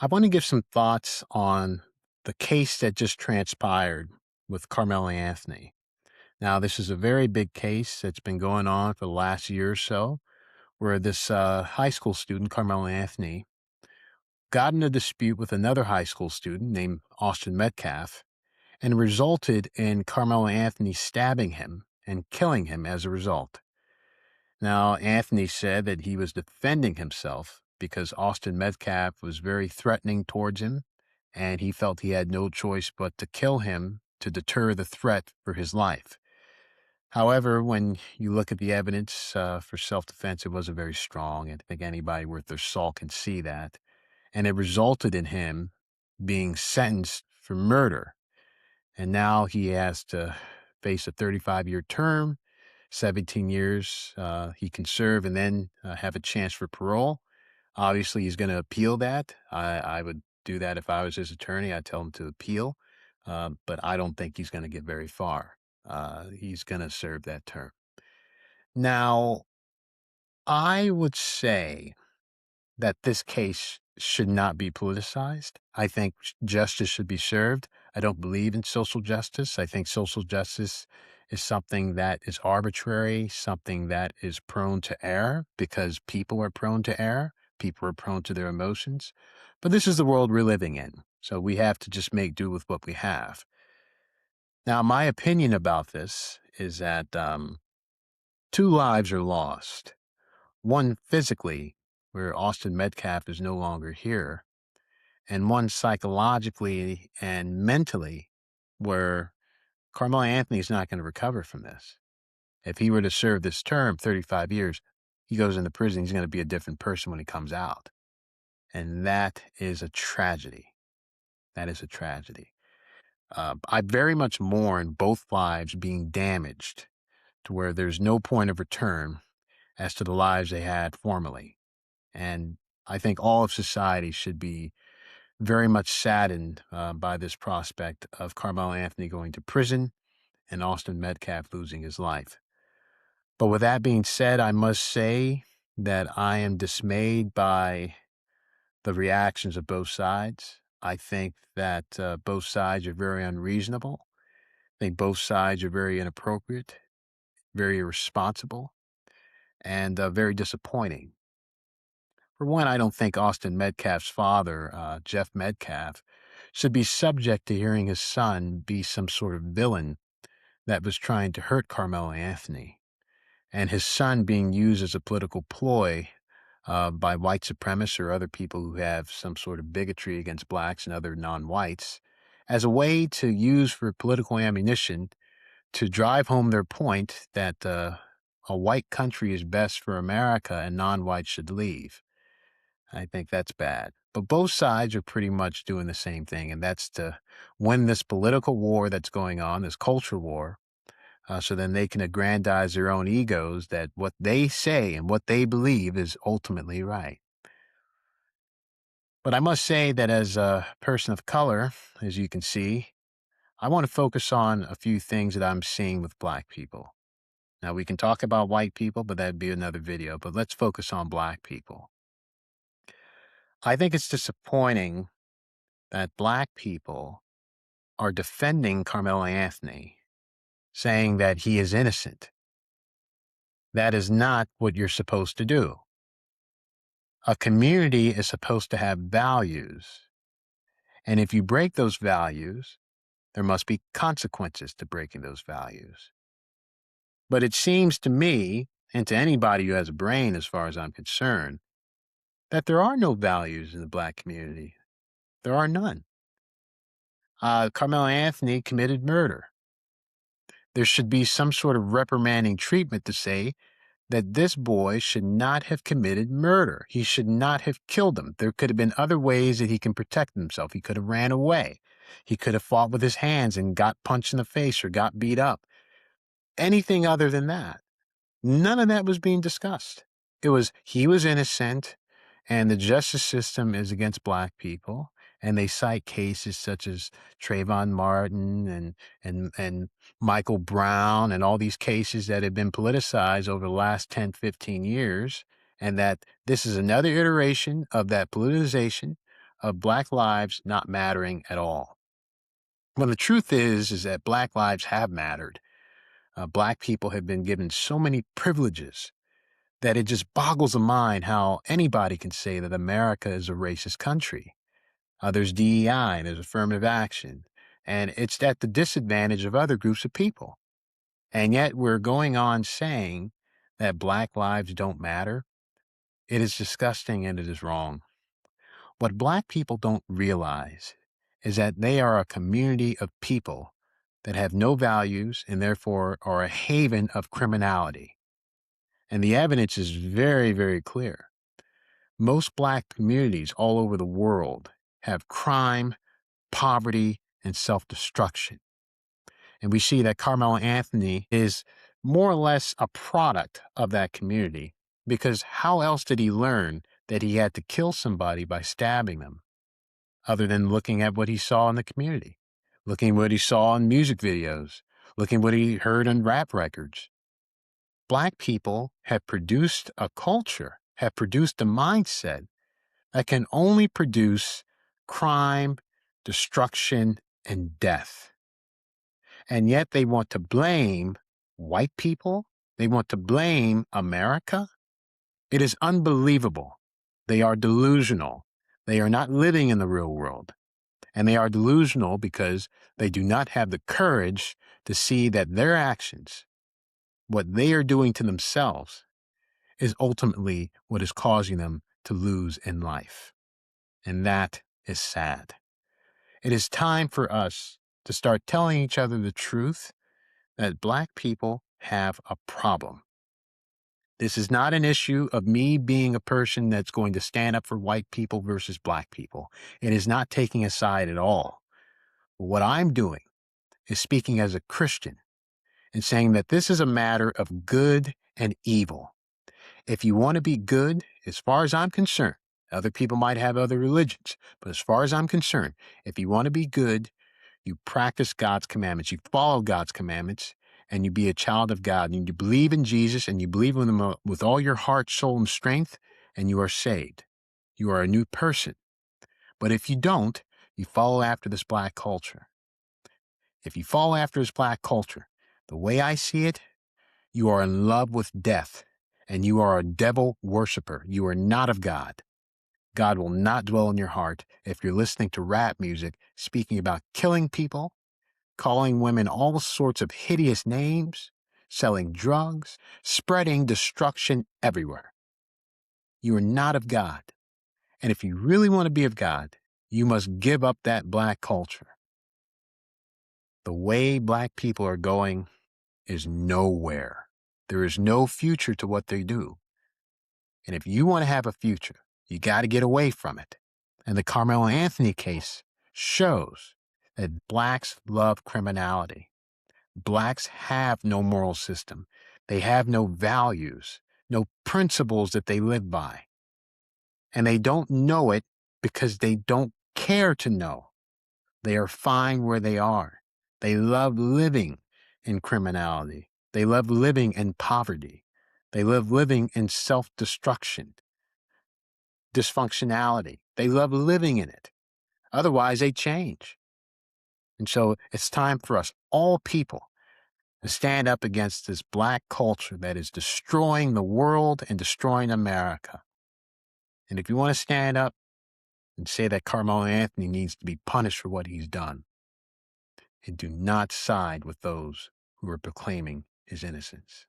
I want to give some thoughts on the case that just transpired with Carmelo Anthony. Now, this is a very big case that's been going on for the last year or so, where this high school student, Carmelo Anthony, got in a dispute with another high school student named Austin Metcalf, and resulted in Carmelo Anthony stabbing him and killing him as a result. Now, Anthony said that he was defending himself because Austin Metcalf was very threatening towards him, and he felt he had no choice but to kill him to deter the threat for his life. However, when you look at the evidence for self-defense, it wasn't very strong. I think anybody worth their salt can see that. And it resulted in him being sentenced for murder. And now he has to face a 35-year term. 17 years he can serve and then have a chance for parole. Obviously, he's going to appeal that. I would do that if I was his attorney. I'd tell him to appeal, but I don't think he's going to get very far. He's going to serve that term. Now, I would say that this case should not be politicized. I think justice should be served. I don't believe in social justice. I think social justice is something that is arbitrary, something that is prone to error because people are prone to error. People are prone to their emotions. But this is the world we're living in. So we have to just make do with what we have. Now, my opinion about this is that two lives are lost. One physically, where Austin Metcalf is no longer here, and one psychologically and mentally, where Carmelo Anthony is not going to recover from this. If he were to serve this term, 35 years, he goes into prison, he's going to be a different person when he comes out. And that is a tragedy. That is a tragedy. I very much mourn both lives being damaged to where there's no point of return as to the lives they had formerly. And I think all of society should be very much saddened by this prospect of Carmelo Anthony going to prison and Austin Metcalf losing his life. But with that being said, I must say that I am dismayed by the reactions of both sides. I think that both sides are very unreasonable. I think both sides are very inappropriate, very irresponsible, and very disappointing. For one, I don't think Austin Metcalf's father, Jeff Metcalf, should be subject to hearing his son be some sort of villain that was trying to hurt Carmelo Anthony, and his son being used as a political ploy by white supremacists or other people who have some sort of bigotry against blacks and other non-whites as a way to use for political ammunition to drive home their point that a white country is best for America and non-whites should leave. I think that's bad. But both sides are pretty much doing the same thing, and that's to win this political war that's going on, this culture war, so then they can aggrandize their own egos that what they say and what they believe is ultimately right. But I must say that as a person of color, as you can see, I want to focus on a few things that I'm seeing with black people. Now, we can talk about white people, but that'd be another video, but let's focus on black people. I think it's disappointing that black people are defending Carmelo Anthony, saying that he is innocent. That is not what you're supposed to do. A community is supposed to have values. And if you break those values, there must be consequences to breaking those values. But it seems to me, and to anybody who has a brain as far as I'm concerned, that there are no values in the black community. There are none. Carmelo Anthony committed murder. There should be some sort of reprimanding treatment to say that this boy should not have committed murder. He should not have killed him. There could have been other ways that he can protect himself. He could have ran away. He could have fought with his hands and got punched in the face or got beat up. Anything other than that. None of that was being discussed. It was, he was innocent, and the justice system is against black people. And they cite cases such as Trayvon Martin and Michael Brown and all these cases that have been politicized over the last 10, 15 years. And that this is another iteration of that politicization of Black lives not mattering at all. Well, the truth is that Black lives have mattered. Black people have been given so many privileges that it just boggles the mind how anybody can say that America is a racist country. There's DEI, there's affirmative action, and it's at the disadvantage of other groups of people. And yet we're going on saying that Black lives don't matter. It is disgusting and it is wrong. What Black people don't realize is that they are a community of people that have no values and therefore are a haven of criminality. And the evidence is very, very clear. Most Black communities all over the world have crime, poverty, and self destruction. And we see that Carmelo Anthony is more or less a product of that community because how else did he learn that he had to kill somebody by stabbing them other than looking at what he saw in the community, looking at what he saw in music videos, looking at what he heard on rap records? Black people have produced a culture, have produced a mindset that can only produce crime, destruction, and death. And yet they want to blame white people. They want to blame America. It is unbelievable. They are delusional. They are not living in the real world. And they are delusional because they do not have the courage to see that their actions, what they are doing to themselves, is ultimately what is causing them to lose in life. And that is sad. It is time for us to start telling each other the truth that Black people have a problem. This is not an issue of me being a person that's going to stand up for white people versus Black people. It is not taking a side at all. What I'm doing is speaking as a Christian and saying that this is a matter of good and evil. If you want to be good, as far as I'm concerned, other people might have other religions, but as far as I'm concerned, if you want to be good, you practice God's commandments, you follow God's commandments, and you be a child of God, and you believe in Jesus, and you believe in Him with all your heart, soul, and strength, and you are saved. You are a new person. But if you don't, you follow after this Black culture. If you follow after this Black culture, the way I see it, you are in love with death, and you are a devil worshiper. You are not of God. God will not dwell in your heart if you're listening to rap music speaking about killing people, calling women all sorts of hideous names, selling drugs, spreading destruction everywhere. You are not of God. And if you really want to be of God, you must give up that Black culture. The way Black people are going is nowhere. There is no future to what they do. And if you want to have a future, you got to get away from it. And the Karmelo Anthony case shows that Blacks love criminality. Blacks have no moral system. They have no values, no principles that they live by. And they don't know it because they don't care to know. They are fine where they are. They love living in criminality. They love living in poverty. They love living in self-destruction, dysfunctionality. They love living in it. Otherwise, they change. And so it's time for us, all people, to stand up against this Black culture that is destroying the world and destroying America. And if you want to stand up and say that Carmelo Anthony needs to be punished for what he's done, and do not side with those who are proclaiming his innocence.